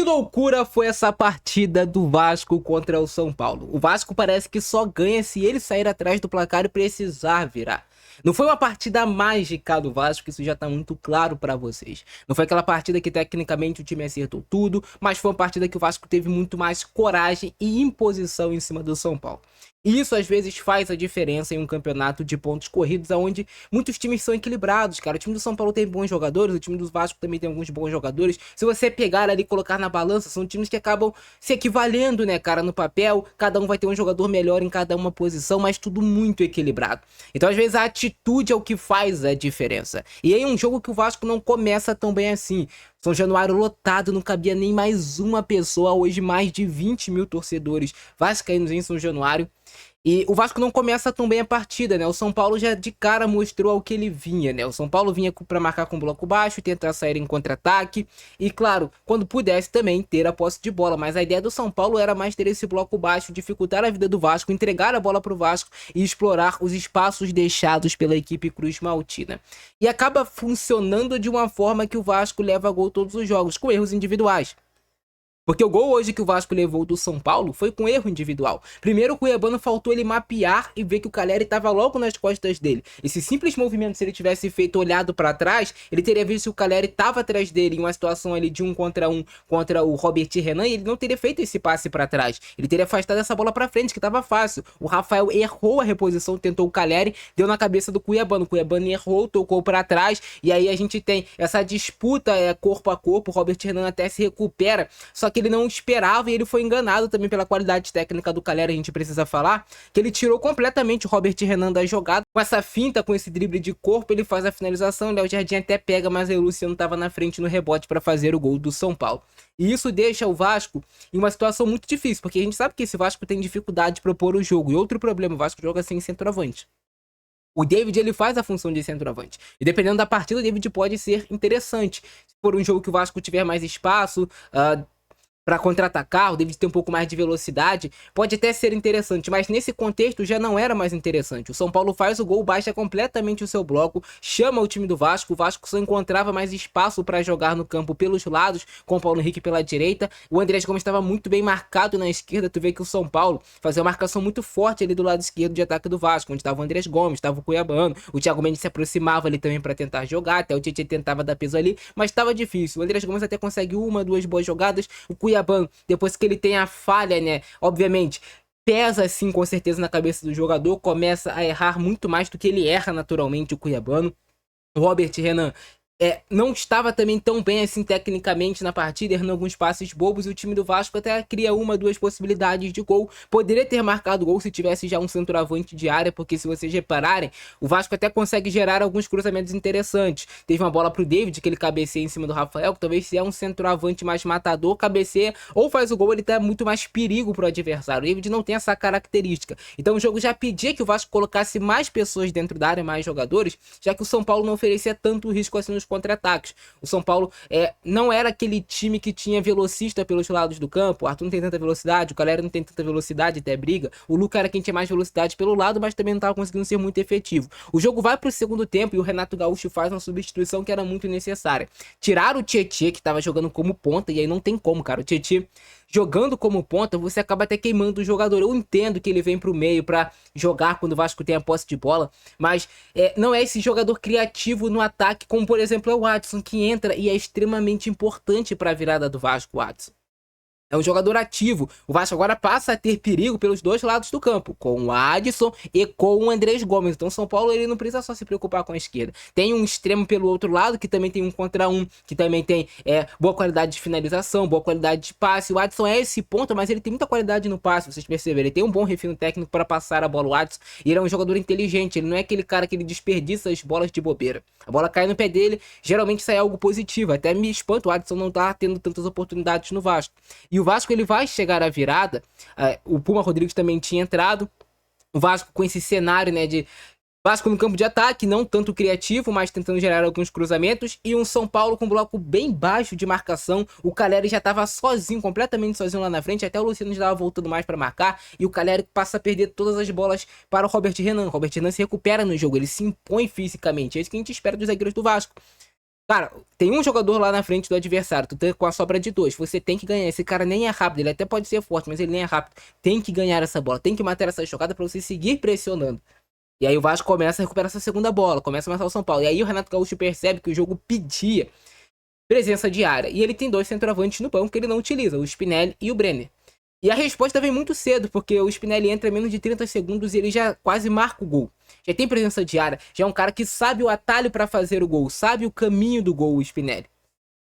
Que loucura foi essa partida do Vasco contra o São Paulo. O Vasco parece que só ganha se ele sair atrás do placar e precisar virar. Não foi uma partida mágica do Vasco, isso já tá muito claro pra vocês. Não foi aquela partida que tecnicamente o time acertou tudo, mas foi uma partida que o Vasco teve muito mais coragem e imposição em cima do São Paulo. E isso às vezes faz a diferença em um campeonato de pontos corridos, onde muitos times são equilibrados, cara. O time do São Paulo tem bons jogadores, o time do Vasco também tem alguns bons jogadores. Se você pegar ali e colocar na balança, são times que acabam se equivalendo, né, cara, no papel. Cada um vai ter um jogador melhor em cada uma posição, mas tudo muito equilibrado. Então às vezes a atitude é o que faz a diferença. E aí um jogo que o Vasco não começa tão bem assim. São Januário lotado, não cabia nem mais uma pessoa. Hoje mais de 20 mil torcedores vascaínos em São Januário. E o Vasco não começa tão bem a partida, né? O São Paulo já de cara mostrou ao que ele vinha, né? O São Paulo vinha para marcar com bloco baixo, tentar sair em contra-ataque e, claro, quando pudesse também ter a posse de bola. Mas a ideia do São Paulo era mais ter esse bloco baixo, dificultar a vida do Vasco, entregar a bola para o Vasco e explorar os espaços deixados pela equipe Cruz Maltina. E acaba funcionando de uma forma que o Vasco leva a gol todos os jogos, com erros individuais. Porque o gol hoje que o Vasco levou do São Paulo foi com erro individual. Primeiro o Cuiabano faltou ele mapear e ver que o Calleri estava logo nas costas dele. Esse simples movimento, se ele tivesse feito olhado para trás, ele teria visto que o Calleri estava atrás dele em uma situação ali de 1 contra 1 contra o Robert Renan e ele não teria feito esse passe para trás. Ele teria afastado essa bola para frente, que estava fácil. O Rafael errou a reposição, tentou o Calleri, deu na cabeça do Cuiabano. O Cuiabano errou, tocou para trás e aí a gente tem essa disputa corpo a corpo. O Robert Renan até se recupera, só que ele não esperava e ele foi enganado também pela qualidade técnica do Calleri. A gente precisa falar que ele tirou completamente o Robert Renan da jogada. Com essa finta, com esse drible de corpo, ele faz a finalização. O Léo Jardim até pega, mas aí o Luciano estava na frente no rebote para fazer o gol do São Paulo. E isso deixa o Vasco em uma situação muito difícil, porque a gente sabe que esse Vasco tem dificuldade de propor o jogo. E outro problema, o Vasco joga sem centroavante. O David, ele faz a função de centroavante. E dependendo da partida, o David pode ser interessante. Se for um jogo que o Vasco tiver mais espaço, para contra-atacar, o David tem um pouco mais de velocidade, pode até ser interessante, mas nesse contexto já não era mais interessante. O São Paulo faz o gol, baixa completamente o seu bloco, chama o time do Vasco, o Vasco só encontrava mais espaço para jogar no campo pelos lados, com o Paulo Henrique pela direita, o Andrés Gomes estava muito bem marcado na esquerda. Tu vê que o São Paulo fazia uma marcação muito forte ali do lado esquerdo de ataque do Vasco, onde estava o Andrés Gomes, estava o Cuiabano, o Thiago Mendes se aproximava ali também para tentar jogar, até o Tietchan tentava dar peso ali, mas estava difícil. O Andrés Gomes até consegue uma, duas boas jogadas, o Cuiabano, depois que ele tem a falha, né, obviamente, pesa assim com certeza na cabeça do jogador, começa a errar muito mais do que ele erra naturalmente, o Cuiabano. O Robert Renan não estava também tão bem assim tecnicamente na partida, errando alguns passes bobos, e o time do Vasco até cria uma, duas possibilidades de gol. Poderia ter marcado gol se tivesse já um centroavante de área, porque se vocês repararem, o Vasco até consegue gerar alguns cruzamentos interessantes. Teve uma bola pro David, que ele cabeceia em cima do Rafael, que talvez se é um centroavante mais matador, cabeceia ou faz o gol, ele dá muito mais perigo pro adversário. O David não tem essa característica. Então o jogo já pedia que o Vasco colocasse mais pessoas dentro da área, mais jogadores, já que o São Paulo não oferecia tanto risco assim nos contra-ataques. O São Paulo não era aquele time que tinha velocista pelos lados do campo. O Arthur não tem tanta velocidade, o Calera não tem tanta velocidade, até briga. O Luca era quem tinha mais velocidade pelo lado, mas também não estava conseguindo ser muito efetivo. O jogo vai para o segundo tempo e o Renato Gaúcho faz uma substituição que era muito necessária. Tirar o Tietchan, que estava jogando como ponta, e aí não tem como, cara. O Tietchan jogando como ponta, você acaba até queimando o jogador. Eu entendo que ele vem pro meio para jogar quando o Vasco tem a posse de bola, mas não é esse jogador criativo no ataque, como por exemplo é o Watson, que entra e é extremamente importante para a virada do Vasco. O Watson é um jogador ativo. O Vasco agora passa a ter perigo pelos dois lados do campo, com o Adson e com o Andrés Gomes. Então o São Paulo ele não precisa só se preocupar com a esquerda. Tem um extremo pelo outro lado, que também tem um contra um, que também tem boa qualidade de finalização, boa qualidade de passe. O Adson é esse ponto, mas ele tem muita qualidade no passe, vocês perceberam. Ele tem um bom refino técnico para passar a bola. O Adson, e ele é um jogador inteligente. Ele não é aquele cara que ele desperdiça as bolas de bobeira. A bola cai no pé dele, geralmente sai algo positivo. Até me espanta o Adson não tá tendo tantas oportunidades no Vasco. E o Vasco ele vai chegar à virada. O Puma Rodrigues também tinha entrado. O Vasco com esse cenário, né, de Vasco no campo de ataque, não tanto criativo, mas tentando gerar alguns cruzamentos. E um São Paulo com um bloco bem baixo de marcação. O Calleri já estava sozinho, completamente sozinho lá na frente. Até o Luciano já estava voltando mais para marcar. E o Calleri passa a perder todas as bolas para o Robert Renan. O Robert Renan se recupera no jogo, ele se impõe fisicamente. É isso que a gente espera dos zagueiros do Vasco. Cara, tem um jogador lá na frente do adversário, tu tá com a sobra de 2, você tem que ganhar. Esse cara nem é rápido, ele até pode ser forte, mas ele nem é rápido. Tem que ganhar essa bola, tem que matar essa jogada pra você seguir pressionando. E aí o Vasco começa a recuperar essa segunda bola, começa a matar o São Paulo. E aí o Renato Gaúcho percebe que o jogo pedia presença de área. E ele tem 2 centroavantes no banco que ele não utiliza, o Spinelli e o Brenner. E a resposta vem muito cedo, porque o Spinelli entra em menos de 30 segundos e ele já quase marca o gol. Já tem presença de área, já é um cara que sabe o atalho para fazer o gol, sabe o caminho do gol, o Spinelli.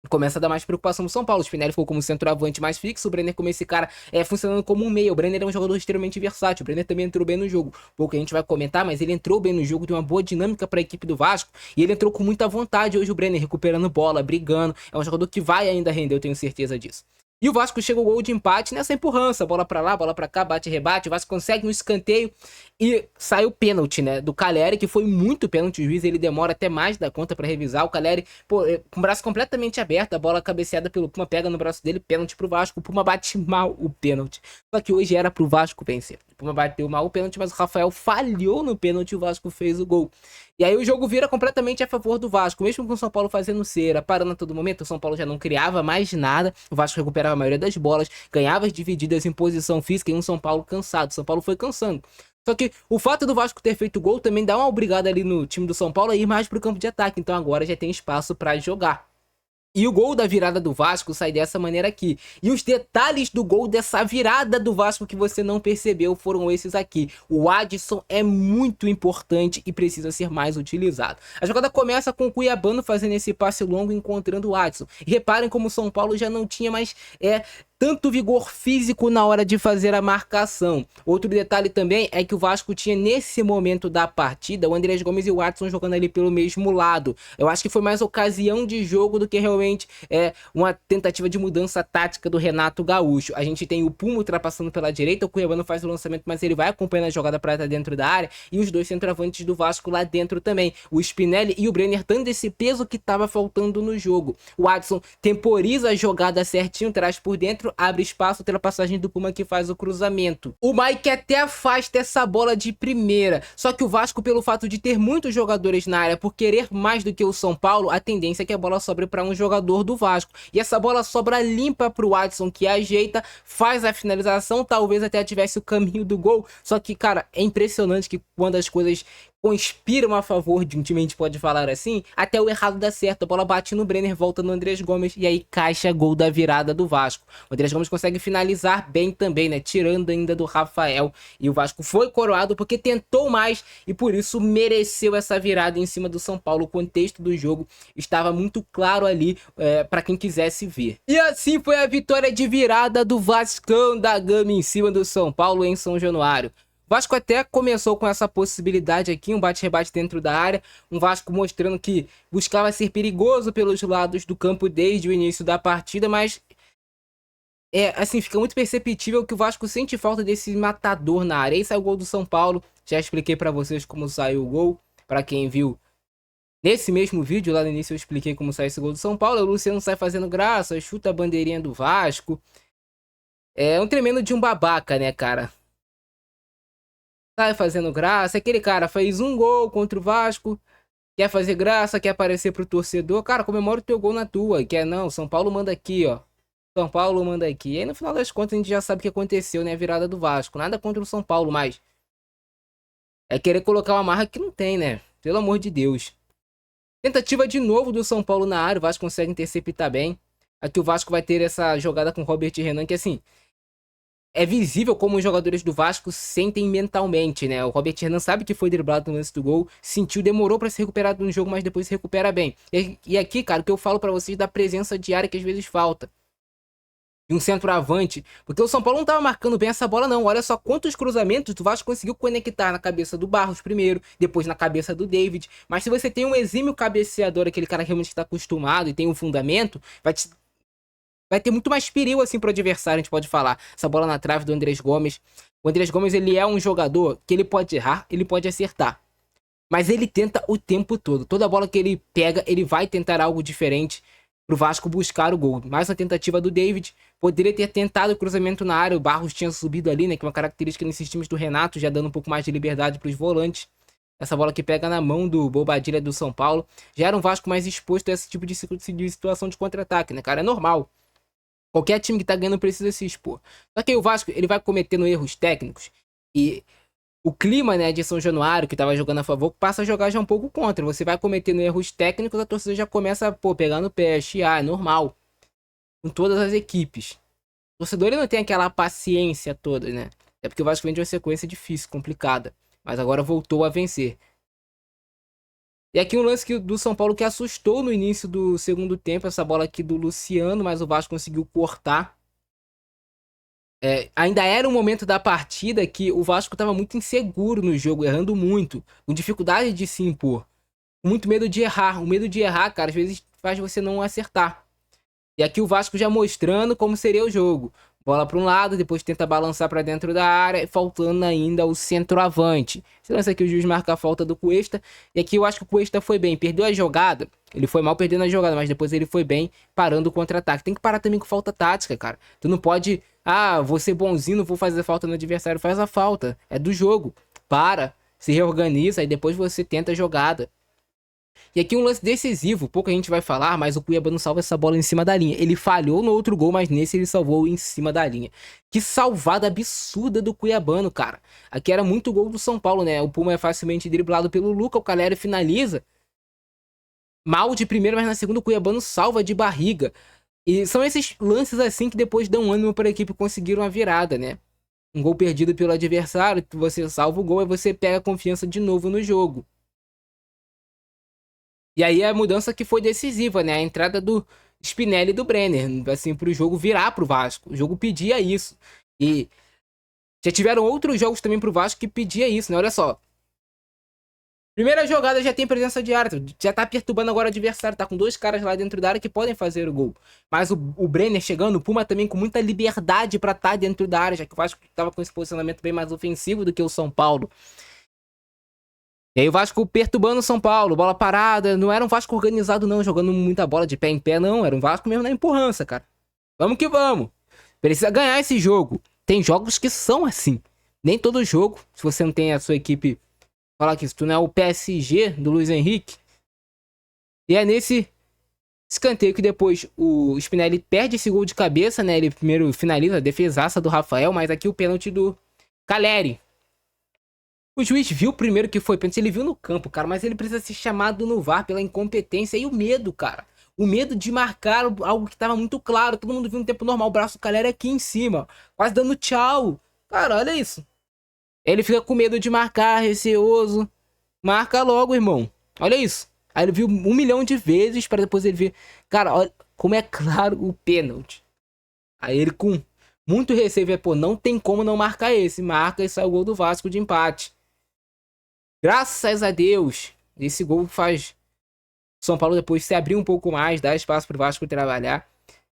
Começa a dar mais preocupação no São Paulo. O Spinelli ficou como centroavante mais fixo, o Brenner como esse cara funcionando como um meia. O Brenner é um jogador extremamente versátil, o Brenner também entrou bem no jogo. Pouco a gente vai comentar, mas ele entrou bem no jogo, deu uma boa dinâmica para a equipe do Vasco, e ele entrou com muita vontade hoje, o Brenner recuperando bola, brigando. É um jogador que vai ainda render, eu tenho certeza disso. E o Vasco chega ao gol de empate nessa empurrança, bola pra lá, bola pra cá, bate, rebate. O Vasco consegue um escanteio e sai o pênalti, né, do Caleri, que foi muito pênalti. O juiz, ele demora até mais da conta pra revisar. O Caleri, pô, com o braço completamente aberto, a bola cabeceada pelo Puma, pega no braço dele, pênalti pro Vasco. O Puma bate mal o pênalti. Só que hoje era pro Vasco vencer. O Puma bateu mal o pênalti, mas o Rafael falhou no pênalti e o Vasco fez o gol. E aí o jogo vira completamente a favor do Vasco, mesmo com o São Paulo fazendo cera, parando a todo momento. O São Paulo já não criava mais nada, o Vasco recuperava a maioria das bolas, ganhava as divididas em posição física e um São Paulo cansado. O São Paulo foi cansando. Só que o fato do Vasco ter feito gol também dá uma obrigada ali no time do São Paulo a ir mais pro campo de ataque, então agora já tem espaço para jogar. E o gol da virada do Vasco sai dessa maneira aqui. E os detalhes do gol dessa virada do Vasco que você não percebeu foram esses aqui. O Adson é muito importante e precisa ser mais utilizado. A jogada começa com o Cuiabano fazendo esse passe longo encontrando o Adson. E reparem como o São Paulo já não tinha mais tanto vigor físico na hora de fazer a marcação. Outro detalhe também é que o Vasco tinha nesse momento da partida o Andrés Gomes e o Watson jogando ali pelo mesmo lado. Eu acho que foi mais ocasião de jogo do que realmente uma tentativa de mudança tática do Renato Gaúcho. A gente tem o Puma ultrapassando pela direita, o Cuiabano faz o lançamento, mas ele vai acompanhando a jogada para estar dentro da área, e os 2 centroavantes do Vasco lá dentro também, o Spinelli e o Brenner, dando esse peso que estava faltando no jogo. O Watson temporiza a jogada certinho, traz por dentro, abre espaço, ultrapassagem do Puma que faz o cruzamento. O Mike até afasta essa bola de primeira, só que o Vasco, pelo fato de ter muitos jogadores na área, por querer mais do que o São Paulo, a tendência é que a bola sobre para um jogador do Vasco. E essa bola sobra limpa pro Watson, que ajeita, faz a finalização, talvez até tivesse o caminho do gol. Só que, cara, é impressionante que quando as coisas conspiram a favor de um time, a gente pode falar assim, até o errado dá certo. A bola bate no Brenner, volta no Andrés Gomes e aí caixa gol da virada do Vasco. O Andrés Gomes consegue finalizar bem também, né, tirando ainda do Rafael, e o Vasco foi coroado porque tentou mais e por isso mereceu essa virada em cima do São Paulo. O contexto do jogo estava muito claro ali para quem quisesse ver. E assim foi a vitória de virada do Vascão da Gama em cima do São Paulo em São Januário. O Vasco até começou com essa possibilidade aqui, um bate-rebate dentro da área, um Vasco mostrando que buscava ser perigoso pelos lados do campo desde o início da partida, mas assim, fica muito perceptível que o Vasco sente falta desse matador na área. Esse é o gol do São Paulo, já expliquei pra vocês como saiu o gol, pra quem viu nesse mesmo vídeo, lá no início eu expliquei como saiu esse gol do São Paulo. O Luciano sai fazendo graça, chuta a bandeirinha do Vasco, é um tremendo de um babaca, né, cara? Sai fazendo graça, aquele cara fez um gol contra o Vasco, quer fazer graça, quer aparecer pro torcedor. Cara, comemora o teu gol na tua, quer não, São Paulo manda aqui, ó. São Paulo manda aqui. E aí no final das contas a gente já sabe o que aconteceu, né, a virada do Vasco. Nada contra o São Paulo, mas é querer colocar uma marra que não tem, né, pelo amor de Deus. Tentativa de novo do São Paulo na área, o Vasco consegue interceptar bem. Aqui o Vasco vai ter essa jogada com o Robert Renan, que assim, é visível como os jogadores do Vasco sentem mentalmente, né? O Robert Renan sabe que foi driblado no lance do gol, sentiu, demorou pra se recuperar no jogo, mas depois se recupera bem. E aqui, cara, o que eu falo pra vocês da presença diária que às vezes falta. De um centroavante, porque o São Paulo não tava marcando bem essa bola não. Olha só quantos cruzamentos o Vasco conseguiu conectar na cabeça do Barros primeiro, depois na cabeça do David. Mas se você tem um exímio cabeceador, aquele cara que realmente está acostumado e tem um fundamento, vai ter muito mais perigo assim pro adversário, a gente pode falar. Essa bola na trave do Andrés Gomes. O Andrés Gomes, ele é um jogador que ele pode errar, ele pode acertar. Mas ele tenta o tempo todo. Toda bola que ele pega, ele vai tentar algo diferente pro Vasco buscar o gol. Mais uma tentativa do David. Poderia ter tentado o cruzamento na área. O Barros tinha subido ali, né? Que é uma característica nesses times do Renato, já dando um pouco mais de liberdade pros volantes. Essa bola que pega na mão do Bobadilha do São Paulo. Já era um Vasco mais exposto a esse tipo de situação de contra-ataque, né, cara? É normal. Qualquer time que tá ganhando precisa se expor. Só que aí o Vasco, ele vai cometendo erros técnicos. E o clima, né, de São Januário, que tava jogando a favor, passa a jogar já um pouco contra. Você vai cometendo erros técnicos, a torcida já começa, pô, pegar no pé, chiar, é normal. Com todas as equipes. O torcedor ele não tem aquela paciência toda, né? É porque o Vasco vem de uma sequência difícil, complicada. Mas agora voltou a vencer. E aqui um lance do São Paulo que assustou no início do segundo tempo. Essa bola aqui do Luciano, mas o Vasco conseguiu cortar. Ainda era um momento da partida que o Vasco estava muito inseguro no jogo, errando muito. Com dificuldade de se impor. Com muito medo de errar. O medo de errar, cara, às vezes faz você não acertar. E aqui o Vasco já mostrando como seria o jogo. Bola para um lado, depois tenta balançar para dentro da área, faltando ainda o centroavante. Esse lance aqui o juiz marca a falta do Cuesta. E aqui eu acho que o Cuesta foi bem, perdeu a jogada. Ele foi mal perdendo a jogada, mas depois ele foi bem parando o contra-ataque. Tem que parar também com falta tática, cara. Tu não pode, vou ser bonzinho, não vou fazer falta no adversário. Faz a falta, é do jogo. Para, se reorganiza e depois você tenta a jogada. E aqui um lance decisivo, pouco a gente vai falar, mas o Cuiabá não salva essa bola em cima da linha. Ele falhou no outro gol, mas nesse ele salvou em cima da linha. Que salvada absurda do Cuiabano, cara. Aqui era muito gol do São Paulo, né? O Puma é facilmente driblado pelo Luca, o Caleri finaliza. Mal de primeira, mas na segunda o Cuiabano salva de barriga. E são esses lances assim que depois dão ânimo para a equipe conseguir uma virada, né? Um gol perdido pelo adversário, você salva o gol e você pega a confiança de novo no jogo. E aí a mudança que foi decisiva, né? A entrada do Spinelli e do Brenner, assim, pro jogo virar pro Vasco. O jogo pedia isso. E já tiveram outros jogos também pro Vasco que pedia isso, né? Olha só. Primeira jogada já tem presença de área, já tá perturbando agora o adversário, tá com dois caras lá dentro da área que podem fazer o gol. Mas o Brenner chegando, o Puma também com muita liberdade pra estar dentro da área, já que o Vasco tava com esse posicionamento bem mais ofensivo do que o São Paulo. E aí o Vasco perturbando o São Paulo, bola parada, não era um Vasco organizado não, jogando muita bola de pé em pé não, era um Vasco mesmo na empurrança, cara. Vamos que vamos. Precisa ganhar esse jogo. Tem jogos que são assim. Nem todo jogo, se você não tem a sua equipe, falar que se tu não é o PSG do Luiz Henrique. E é nesse escanteio que depois o Spinelli perde esse gol de cabeça, né? Ele primeiro finaliza a defesaça do Rafael, mas aqui o pênalti do Caleri. O juiz viu primeiro que foi pênalti, ele viu no campo, cara, mas ele precisa ser chamado no VAR pela incompetência e o medo, cara. O medo de marcar algo que tava muito claro, todo mundo viu no tempo normal, o braço do Caleri aqui em cima, quase dando tchau. Cara, olha isso. Ele fica com medo de marcar, receoso. Marca logo, irmão. Olha isso. Aí ele viu 1 milhão de vezes para depois ele ver. Cara, olha como é claro o pênalti. Aí ele com muito receio, pô, não tem como não marcar esse. Marca e sai o gol do Vasco de empate. Graças a Deus, esse gol faz São Paulo depois se abrir um pouco mais, dar espaço pro Vasco trabalhar.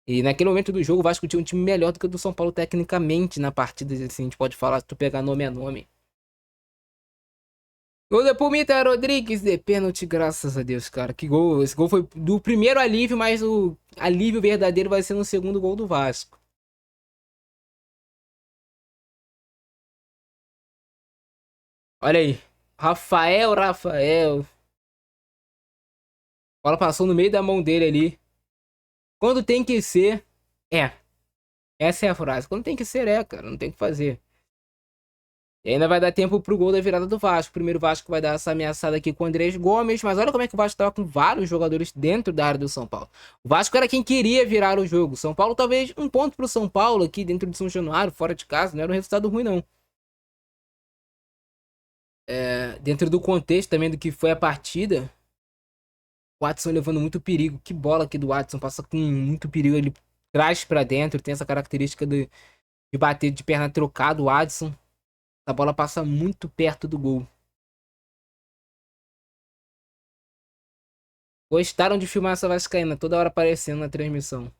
E naquele momento do jogo, o Vasco tinha um time melhor do que o do São Paulo tecnicamente na partida, assim, a gente pode falar, se tu pegar nome a nome. Gol da Pumita Rodrigues de pênalti, graças a Deus, cara. Que gol. Esse gol foi do primeiro alívio, mas o alívio verdadeiro vai ser no segundo gol do Vasco. Olha aí. Rafael. A bola passou no meio da mão dele ali. Quando tem que ser, é. Essa é a frase. Quando tem que ser, cara. Não tem o que fazer. E ainda vai dar tempo pro gol da virada do Vasco. Primeiro o Vasco vai dar essa ameaçada aqui com o Andrés Gomes. Mas olha como é que o Vasco tava com vários jogadores dentro da área do São Paulo. O Vasco era quem queria virar o jogo. São Paulo talvez um ponto pro São Paulo aqui dentro de São Januário, fora de casa. Não era um resultado ruim, não. Dentro do contexto também do que foi a partida. O Watson levando muito perigo. Que bola aqui do Watson. Passa com muito perigo. Ele traz pra dentro. Tem essa característica de bater de perna trocada. O Watson. A bola passa muito perto do gol. Gostaram de filmar essa vascaína. Toda hora aparecendo na transmissão.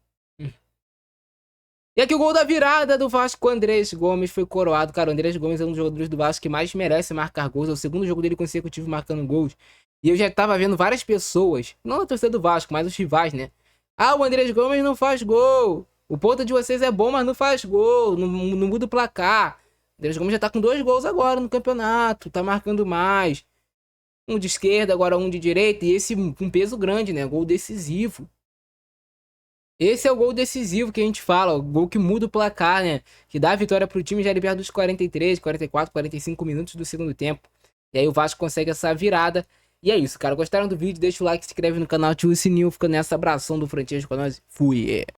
E aqui o gol da virada do Vasco. O Andrés Gomes foi coroado. Cara, o Andrés Gomes é um dos jogadores do Vasco que mais merece marcar gols. É o segundo jogo dele consecutivo marcando gols. E eu já tava vendo várias pessoas, não a torcida do Vasco, mas os rivais, né? Ah, o Andrés Gomes não faz gol. O ponto de vocês é bom, mas não faz gol. Não muda o placar. O Andrés Gomes já tá com 2 gols agora no campeonato. Tá marcando mais. Um de esquerda, agora um de direita. E esse com peso grande, né? Gol decisivo. Esse é o gol decisivo que a gente fala, o gol que muda o placar, né? Que dá a vitória pro time já ali perto dos 43, 44, 45 minutos do segundo tempo. E aí o Vasco consegue essa virada. E é isso, cara. Gostaram do vídeo? Deixa o like, se inscreve no canal, ativa o sininho. Fica nessa abração do Francesco com nós. Fui!